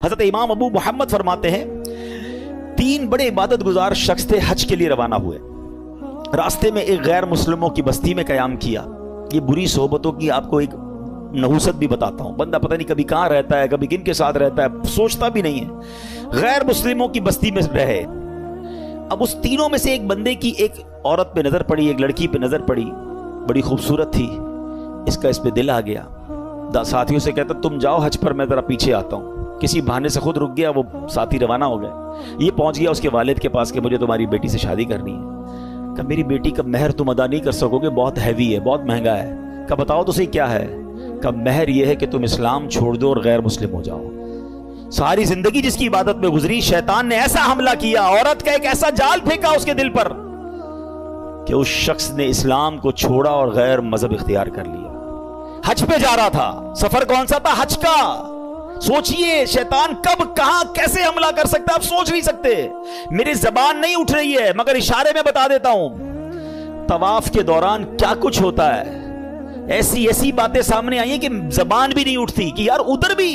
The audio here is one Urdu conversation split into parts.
حضرت امام ابو محمد فرماتے ہیں 3 بڑے عبادت گزار شخص تھے، حج کے لیے روانہ ہوئے، راستے میں ایک غیر مسلموں کی بستی میں قیام کیا۔ یہ بری صحبتوں کی آپ کو ایک نحوست بھی بتاتا ہوں، بندہ پتہ نہیں کبھی کہاں رہتا ہے، کبھی کن کے ساتھ رہتا ہے، سوچتا بھی نہیں ہے۔ غیر مسلموں کی بستی میں رہے، اب اس تینوں میں سے ایک بندے کی ایک عورت پہ نظر پڑی، ایک لڑکی پہ نظر پڑی، بڑی خوبصورت تھی، اس پہ دل آ گیا۔ ساتھیوں سے کہتا تم جاؤ حج پر، میں ذرا پیچھے آتا ہوں۔ کسی بہانے سے خود رک گیا، وہ ساتھی روانہ ہو گئے۔ یہ پہنچ گیا اس کے والد کے پاس کہ مجھے تمہاری بیٹی سے شادی کرنی ہے۔ کہ میری بیٹی کا مہر تم ادا نہیں کر سکو گے، بہت ہیوی ہے، بہت مہنگا ہے۔ کہ بتاؤ تو صحیح کیا ہے؟ کہ مہر یہ ہے کہ تم اسلام چھوڑ دو اور غیر مسلم ہو جاؤ۔ ساری زندگی جس کی عبادت میں گزری، شیطان نے ایسا حملہ کیا، عورت کا ایک ایسا جال پھینکا اس کے دل پر کہ اس شخص نے اسلام کو چھوڑا اور غیر مذہب اختیار کر لیا۔ حج پہ جا رہا تھا، سفر کون سا تھا؟ حج کا۔ سوچئے شیطان کب کہاں کیسے حملہ کر سکتا ہے، آپ سوچ نہیں سکتے۔ میری زبان نہیں اٹھ رہی ہے مگر اشارے میں بتا دیتا ہوں، طواف کے دوران کیا کچھ ہوتا ہے، ایسی باتیں سامنے آئی ہیں کہ زبان بھی نہیں اٹھتی کہ یار ادھر بھی۔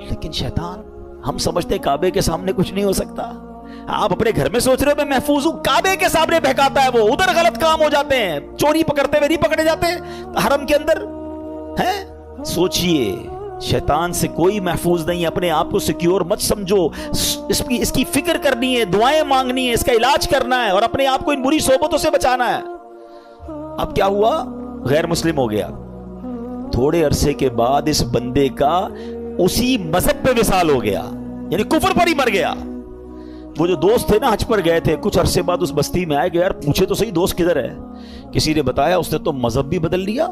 لیکن شیطان، ہم سمجھتے کعبے کے سامنے کچھ نہیں ہو سکتا، آپ اپنے گھر میں سوچ رہے ہو میں محفوظ ہوں، کعبے کے سامنے بہکاتا ہے وہ، ادھر غلط کام ہو جاتے ہیں، چوری پکڑتے ہوئے نہیں پکڑے جاتے حرم کے اندر ہیں۔ سوچئے شیطان سے کوئی محفوظ نہیں، اپنے آپ کو سیکیور مت سمجھو، اس کی فکر کرنی ہے، دعائیں مانگنی ہے، اس کا علاج کرنا ہے اور اپنے آپ کو ان بری صحبتوں سے بچانا ہے۔ اب کیا ہوا؟ غیر مسلم ہو گیا۔ تھوڑے عرصے کے بعد اس بندے کا اسی مذہب پہ وصال ہو گیا، یعنی کفر پر ہی مر گیا۔ وہ جو دوست تھے نا حج پر گئے تھے، کچھ عرصے بعد اس بستی میں آئے گئے، یار پوچھے تو صحیح دوست کدھر ہے؟ کسی نے بتایا اس نے تو مذہب بھی بدل لیا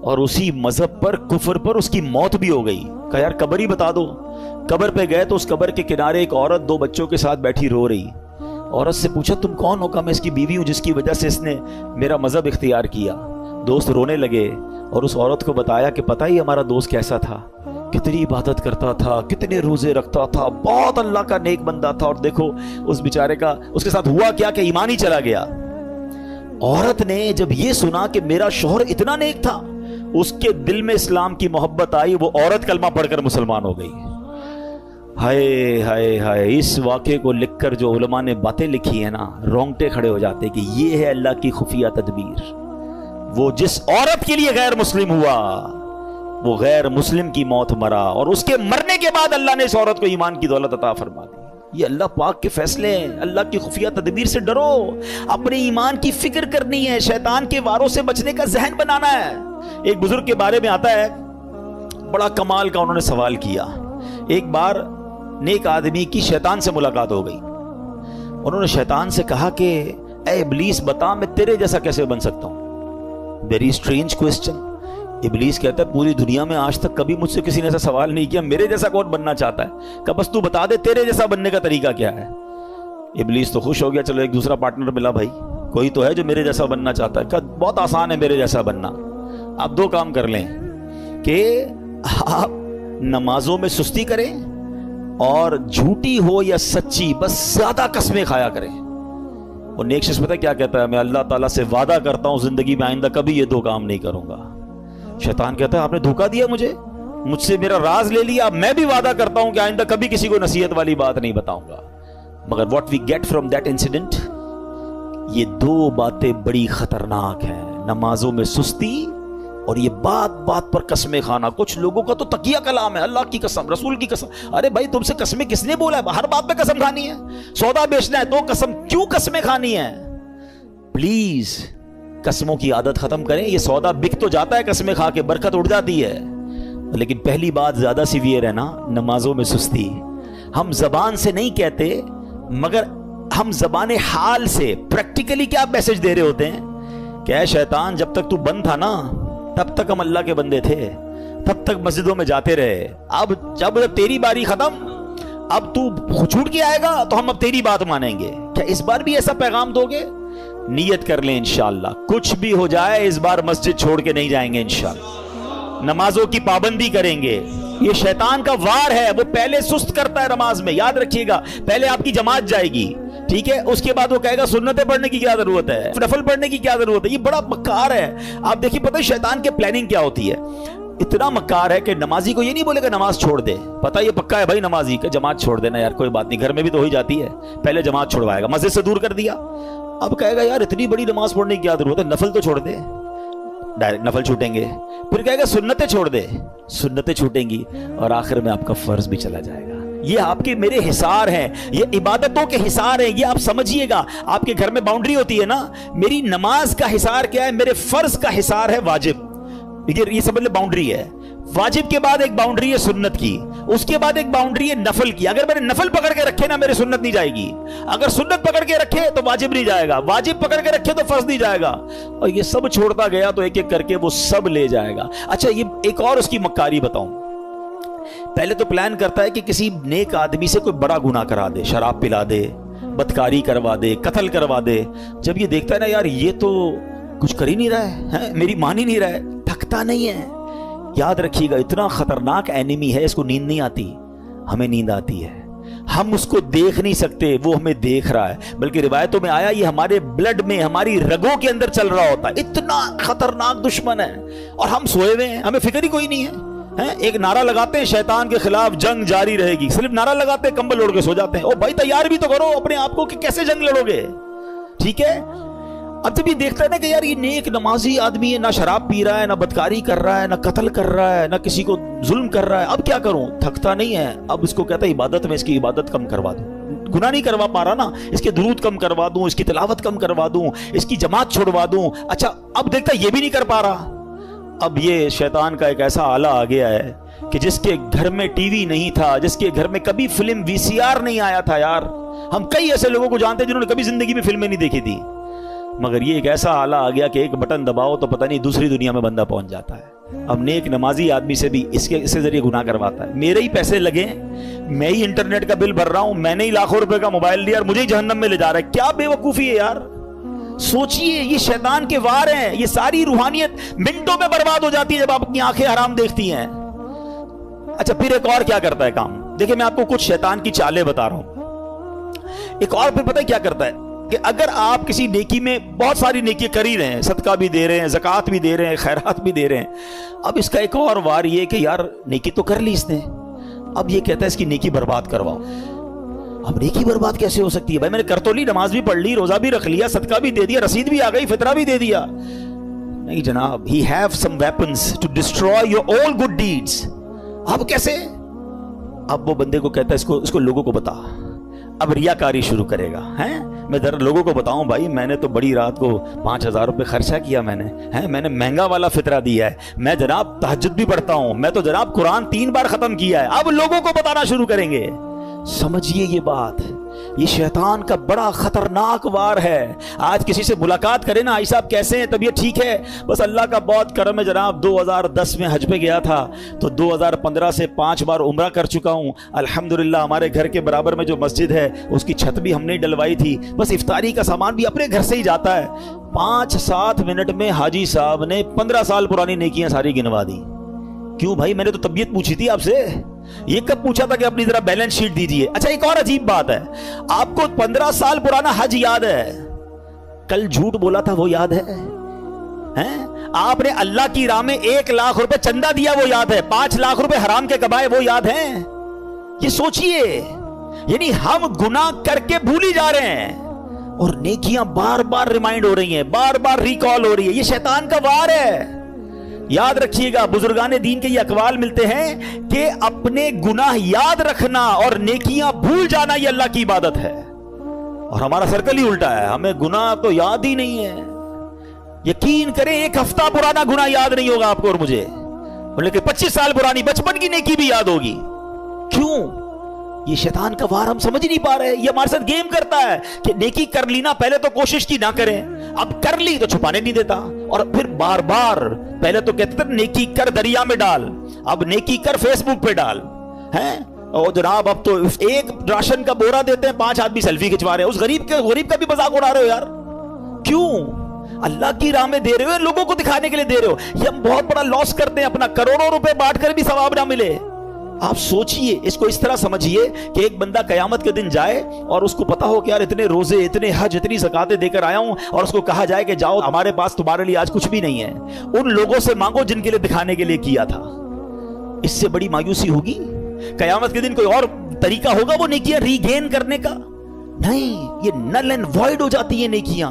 اور اسی مذہب پر، کفر پر اس کی موت بھی ہو گئی۔ کہا یار قبر ہی بتا دو۔ قبر پہ گئے تو اس قبر کے کنارے ایک عورت 2 بچوں کے ساتھ بیٹھی رو رہی۔ عورت سے پوچھا تم کون ہو؟ کہا میں اس کی بیوی ہوں جس کی وجہ سے اس نے میرا مذہب اختیار کیا۔ دوست رونے لگے اور اس عورت کو بتایا کہ پتہ ہی ہمارا دوست کیسا تھا، کتنی عبادت کرتا تھا، کتنے روزے رکھتا تھا، بہت اللہ کا نیک بندہ تھا، اور دیکھو اس بیچارے کا اس کے ساتھ ہوا کیا کہ ایمان ہی چلا گیا۔ عورت نے جب یہ سنا کہ میرا شوہر اتنا نیک تھا، اس کے دل میں اسلام کی محبت آئی، وہ عورت کلمہ پڑھ کر مسلمان ہو گئی۔ ہائے ہائے ہائے، اس واقعے کو لکھ کر جو علماء نے باتیں لکھی ہیں نا، رونگٹے کھڑے ہو جاتے کہ یہ ہے اللہ کی خفیہ تدبیر۔ وہ جس عورت کے لیے غیر مسلم ہوا، وہ غیر مسلم کی موت مرا، اور اس کے مرنے کے بعد اللہ نے اس عورت کو ایمان کی دولت عطا فرما دی۔ یہ اللہ پاک کے فیصلے ہیں، اللہ کی خفیہ تدبیر سے ڈرو، اپنے ایمان کی فکر کرنی ہے، شیطان کے واروں سے بچنے کا ذہن بنانا ہے۔ ایک بزرگ کے بارے میں آتا ہے، بڑا کمال کا انہوں نے سوال کیا۔ ایک بار نیک آدمی کی شیطان سے ملاقات ہو گئی، انہوں نے شیطان سے کہا کہ اے ابلیس بتا میں تیرے جیسا کیسے بن سکتا ہوں؟ Very strange question. ابلیس کہتا ہے پوری دنیا میں آج تک کبھی مجھ سے کسی نے ایسا سوال نہیں کیا، میرے جیسا کون بننا چاہتا ہے؟ کہ بس تو بتا دے تیرے جیسا بننے کا طریقہ کیا ہے۔ ابلیس تو خوش ہو گیا، چلو ایک دوسرا پارٹنر ملا، بھائی کوئی تو ہے جو میرے جیسا بننا چاہتا ہے۔ کہ بہت آسان ہے میرے جیسا بننا، آپ 2 کام کر لیں کہ آپ نمازوں میں سستی کریں اور جھوٹی ہو یا سچی بس زیادہ قسمیں کھایا کریں۔ اور نیک شخص پتہ کیا کہتا ہے؟ میں اللہ تعالیٰ سے وعدہ کرتا ہوں زندگی میں آئندہ کبھی یہ 2 کام نہیں کروں گا۔ شیطان کہتا ہے آپ نے دھوکہ دیا مجھ سے میرا راز لے لیا، میں بھی وعدہ کرتا ہوں کہ آئندہ کبھی کسی کو نصیحت والی بات نہیں بتاؤں گا۔ مگر what we get from that incident, یہ 2 باتیں بڑی خطرناک ہیں، نمازوں میں سستی اور یہ بات پر قسمیں کھانا۔ کچھ لوگوں کا تو تقیہ کلام ہے، اللہ کی قسم، رسول کی قسم۔ ارے بھائی تم سے قسمیں کس نے بولا ہے؟ ہر بات پہ قسم کھانی ہے، سودا بیچنا ہے تو قسم، کیوں قسمیں کھانی ہے؟ پلیز قسموں کی عادت ختم کریں۔ یہ سودا بک تو جاتا ہے قسمیں کھا کے، برکت اڑ جاتی ہے، لیکن پہلی بات زیادہ سیویئر ہے نا، نمازوں میں سستی۔ ہم زبان سے نہیں کہتے مگر ہم زبان حال سے پریکٹیکلی کیا میسج دے رہے ہوتے ہیں کہ اے شیطان جب تک تو بند تھا نا تب تک ہم اللہ کے بندے تھے، تب تک مسجدوں میں جاتے رہے، اب جب تیری باری ختم، اب تو چھوٹ کے آئے گا تو ہم اب تیری بات مانیں گے۔ کیا اس بار بھی ایسا پیغام دو گے؟ نیت کر لیں انشاءاللہ، کچھ بھی ہو جائے اس بار مسجد چھوڑ کے نہیں جائیں گے انشاءاللہ، نمازوں کی پابندی کریں گے۔ یہ شیطان کا وار ہے، وہ پہلے سست کرتا ہے نماز میں، یاد رکھیے گا، پہلے آپ کی جماعت جائے گی، ٹھیک ہے، اس کے بعد وہ کہے گا سنتیں پڑھنے کی کیا ضرورت ہے، نفل پڑھنے کی کیا ضرورت ہے۔ یہ بڑا مکار ہے۔ آپ دیکھیے پتہ ہے شیطان کے پلاننگ کیا ہوتی ہے، اتنا مکار ہے کہ نمازی کو یہ نہیں بولے گا نماز چھوڑ دے، پتہ یہ پکا ہے بھائی نمازی کہ جماعت چھوڑ دینا یار کوئی بات نہیں، گھر میں بھی تو ہو ہی جاتی ہے، پہلے جماعت چھوڑوائے گا، مسجد سے دور کر دیا، اب کہے گا یار اتنی بڑی نماز پڑھنے کی کیا ضرورت ہے، نفل تو چھوڑ دے، ڈائریکٹ نفل چھوٹیں گے، پھر کہے گا سنتیں چھوڑ دے، سنتیں چھوٹیں گی، اور آخر میں آپ کا فرض بھی چلا جائے گا۔ یہ آپ کے میرے حصار ہیں، یہ عبادتوں کے حصار ہیں، یہ آپ سمجھیے گا۔ آپ کے گھر میں باؤنڈری ہوتی ہے نا، میری نماز کا حصار کیا ہے، میرے فرض کا حصار ہے واجب، یہ سمجھ لے باؤنڈری ہے۔ واجب کے بعد ایک باؤنڈری ہے سنت کی، اس کے بعد ایک باؤنڈری ہے نفل کی۔ اگر میں نے نفل پکڑ کے رکھے نا میرے سنت نہیں جائے گی، اگر سنت پکڑ کے رکھے تو واجب نہیں جائے گا، واجب پکڑ کے رکھے تو فرض نہیں جائے گا، اور یہ سب چھوڑتا گیا تو ایک ایک کر کے وہ سب لے جائے گا۔ اچھا یہ ایک اور اس کی مکاری بتاؤں، پہلے تو پلان کرتا ہے کہ کسی نیک آدمی سے کوئی بڑا گناہ کرا دے، شراب پلا دے، بدکاری کروا دے، قتل کروا دے۔ جب یہ دیکھتا ہے نا یار یہ تو کچھ کر ہی نہیں رہا ہے، میری مان ہی نہیں رہا ہے، تھکتا نہیں ہے۔ یاد رکھیے گا اتنا خطرناک اینیمی ہے، اس کو نیند نہیں آتی، ہمیں نیند آتی ہے، ہم اس کو دیکھ نہیں سکتے، وہ ہمیں دیکھ رہا ہے، بلکہ روایتوں میں آیا یہ ہمارے بلڈ میں ہماری رگوں کے اندر چل رہا ہوتا ہے، اتنا خطرناک دشمن ہے، اور ہم سوئے ہوئے ہیں، ہمیں فکر ہی کوئی نہیں ہے۔ ایک نعرہ لگاتے ہیں شیطان کے خلاف جنگ جاری رہے گی، صرف نعرہ لگاتے ہیں، کمبل اوڑھ کے سو جاتے ہیں۔ او بھائی تیار بھی تو کرو اپنے آپ کو کہ کیسے جنگ لڑو گے، ٹھیک ہے؟ اب جب یہ دیکھتا ہے نا کہ یار یہ نیک نمازی آدمی ہے، نہ شراب پی رہا ہے، نہ بدکاری کر رہا ہے، نہ قتل کر رہا ہے، نہ کسی کو ظلم کر رہا ہے، اب کیا کروں؟ تھکتا نہیں ہے، اب اس کو کہتا ہے عبادت میں اس کی عبادت کم کروا دوں، گناہ نہیں کروا پا رہا نا، اس کے درود کم کروا دوں، اس کی تلاوت کم کروا دوں، اس کی جماعت چھوڑوا دوں۔ اچھا اب دیکھتا ہے یہ بھی نہیں کر پا رہا، اب یہ شیطان کا ایک ایسا آلہ آ گیا ہے کہ جس کے گھر میں ٹی وی نہیں تھا، جس کے گھر میں کبھی فلم VCR نہیں آیا تھا، یار ہم کئی ایسے لوگوں کو جانتے ہیں جنہوں نے کبھی زندگی میں فلمیں نہیں دیکھی تھی، مگر یہ ایک ایسا آلہ آ گیا کہ ایک بٹن دباؤ تو پتہ نہیں دوسری دنیا میں بندہ پہنچ جاتا ہے۔ اب نیک نمازی آدمی سے بھی اس کے ذریعے گناہ کرواتا ہے، میرے ہی پیسے لگے، میں ہی انٹرنیٹ کا بل بھر رہا ہوں، میں نے ہی لاکھوں روپے کا موبائل لیا اور مجھے ہی جہنم میں لے جا رہا ہے، کیا بے وقوفی ہے یار۔ سوچئے یہ شیطان کے وار ہیں، یہ ساری روحانیت منٹوں میں برباد ہو جاتی ہے جب آپ اپنی آنکھیں حرام دیکھتی ہیں۔ اچھا پھر ایک اور کیا کرتا ہے کام، دیکھیں میں آپ کو کچھ شیطان کی چالیں بتا رہا ہوں۔ ایک اور پھر پتہ ہے کیا کرتا ہے کہ اگر آپ کسی نیکی میں بہت ساری نیکی کر ہی رہے ہیں، صدقہ بھی دے رہے ہیں، زکوٰۃ بھی دے رہے ہیں، خیرات بھی دے رہے ہیں، اب اس کا ایک اور وار یہ کہ یار نیکی تو کر لی اس نے، اب یہ کہتا ہے اس کی نیکی برباد کرواؤ۔ اب نیکی برباد کیسے ہو سکتی ہے بھائی، میں نے کر تو لی، نماز بھی پڑھ لی، روزہ بھی رکھ لیا، صدقہ بھی دے دیا، رسید بھی آ گئی، فطرہ بھی دے دیا۔ نہیں جناب، he have some weapons to destroy your all good deeds۔ اب کیسے؟ اب وہ بندے کو کہتا ہے اس کو لوگوں کو بتا، اب ریاکاری شروع کرے گا، میں ذرا لوگوں کو بتاؤں بھائی میں نے تو بڑی رات کو 5000 روپے خرچہ کیا، میں نے مہنگا والا فطرہ دیا ہے، میں جناب تہجد بھی پڑھتا ہوں، میں تو جناب قرآن 3 بار ختم کیا ہے، اب لوگوں کو بتانا شروع کریں گے۔ سمجھیے یہ بات، یہ شیطان کا بڑا خطرناک وار ہے۔ آج کسی سے ملاقات کرے نا، آئی صاحب کیسے ہیں، طبیعت ٹھیک ہے؟ بس اللہ کا بہت کرم ہے جناب، 2010 میں حج پہ گیا تھا تو 2015 سے 5 بار عمرہ کر چکا ہوں، الحمدللہ ہمارے گھر کے برابر میں جو مسجد ہے اس کی چھت بھی ہم نے ڈلوائی تھی، بس افطاری کا سامان بھی اپنے گھر سے ہی جاتا ہے۔ 5-7 منٹ میں حاجی صاحب نے 15 سال پرانی نیکیاں ساری گنوا دی۔ کیوں بھائی، میں نے تو طبیعت پوچھی تھی آپ سے، یہ کب پوچھا تھا کہ اپنی ذرا بیلنس شیٹ دیجیے؟ اچھا ایک اور عجیب بات ہے، آپ کو 15 سال پرانا حج یاد ہے، کل جھوٹ بولا تھا وہ یاد ہے؟ آپ نے اللہ کی راہ میں 1 لاکھ روپے چندہ دیا وہ یاد ہے؟ 5 لاکھ روپے حرام کے کمائے وہ یاد ہیں؟ یہ سوچئے، یعنی ہم گناہ کر کے بھول ہی جا رہے ہیں اور نیکیاں بار بار ریمائنڈ ہو رہی ہیں، بار بار ریکال ہو رہی ہے، یہ شیطان کا وار ہے۔ یاد رکھیے گا، بزرگان دین کے یہ اقوال ملتے ہیں کہ اپنے گناہ یاد رکھنا اور نیکیاں بھول جانا یہ اللہ کی عبادت ہے، اور ہمارا سرکل ہی الٹا ہے، ہمیں گناہ تو یاد ہی نہیں ہے۔ یقین کریں 1 ہفتہ پرانا گناہ یاد نہیں ہوگا آپ کو اور مجھے، لیکن 25 سال پرانی بچپن کی نیکی بھی یاد ہوگی۔ کیوں؟ یہ شیطان کا وار ہم سمجھ نہیں پا رہے، یہ ہمارے ساتھ گیم کرتا ہے کہ نیکی کر لی نا، پہلے تو کوشش کی نہ کریں، اب کر لی تو چھپانے نہیں دیتا، اور پھر بار بار پہلے تو کہتے تھے نیکی کر دریا میں ڈال، اب نیکی کر فیس بک پہ ڈال، اور جناب اب تو ایک راشن کا بورا دیتے ہیں 5 آدمی سیلفی کھچوا رہے ہیں، اس غریب کا بھی مذاق اڑا رہے ہو یار۔ کیوں؟ اللہ کی راہ میں دے رہے ہو، لوگوں کو دکھانے کے لیے دے رہے ہو، یہ ہم بہت بڑا لاس کرتے ہیں اپنا، کروڑوں روپے بانٹ کر بھی ثواب نہ ملے، آپ سوچئے، اس کو اس طرح سمجھیے کہ ایک بندہ قیامت کے دن جائے اور اس کو پتا ہو کہ یار اتنے روزے، اتنے حج، اتنی زکاتیں دے کر آیا ہوں، اور اس کو کہا جائے کہ جاؤ ہمارے پاس تمہارے لیے آج کچھ بھی نہیں ہے، ان لوگوں سے مانگو جن کے لیے دکھانے کے لیے کیا تھا۔ اس سے بڑی مایوسی ہوگی؟ قیامت کے دن کوئی اور طریقہ ہوگا وہ نیکیاں ری گین کرنے کا؟ نہیں، یہ نل اینڈ وائڈ ہو جاتی ہیں نیکیاں۔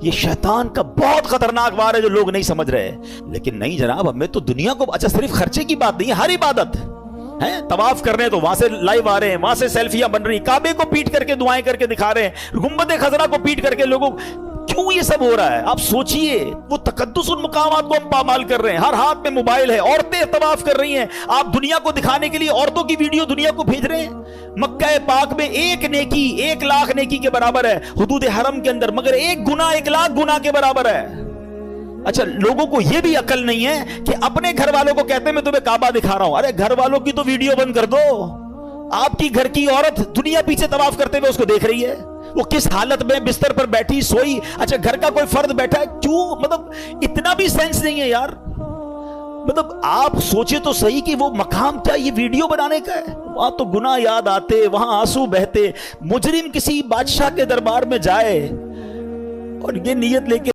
یہ شیطان کا بہت خطرناک وار ہے جو لوگ نہیں سمجھ رہے۔ لیکن نہیں جناب، ہمیں تو دنیا کو، اچھا صرف خرچے کی بات نہیں ہے، ہر عبادت ہے۔ طواف کر رہے ہیں تو وہاں سے لائیو آ رہے ہیں، وہاں سے سیلفیاں بن رہی، کعبے کو پیٹ کر کے دعائیں کر کے دکھا رہے ہیں، گنبد خضرا کو پیٹ کر کے لوگوں، کیوں یہ سب ہو رہا ہے؟ آپ سوچئے، وہ تقدس المقامات کو ہم پامال کر رہے ہیں، ہر ہاتھ میں موبائل ہے، عورتیں طواف کر رہی ہیں، آپ دنیا کو دکھانے کے لیے عورتوں کی ویڈیو دنیا کو بھیج رہے ہیں۔ مکہ پاک میں ایک نیکی 1,00,000 نیکی کے برابر ہے حدود حرم کے اندر، مگر ایک گناہ 1,00,000 گناہ کے برابر ہے۔ اچھا، لوگوں کو یہ بھی عقل نہیں ہے کہ اپنے گھر والوں کو کہتے ہیں میں تمہیں کعبہ دکھا رہا ہوں، ارے گھر والوں کی تو ویڈیو بند کر دو۔ آپ کی گھر کی عورت دنیا پیچھے طواف کرتے ہوئے اس کو دیکھ رہی ہے، وہ کس حالت میں بستر پر بیٹھی سوئی، اچھا گھر کا کوئی فرد بیٹھا ہے، کیوں؟ مطلب اتنا بھی سینس نہیں ہے یار۔ مطلب آپ سوچے تو صحیح کہ وہ مقام کیا یہ ویڈیو بنانے کا ہے؟ وہاں تو گناہ یاد آتے، وہاں آنسو بہتے۔ مجرم کسی بادشاہ کے دربار میں جائے اور یہ نیت لے کے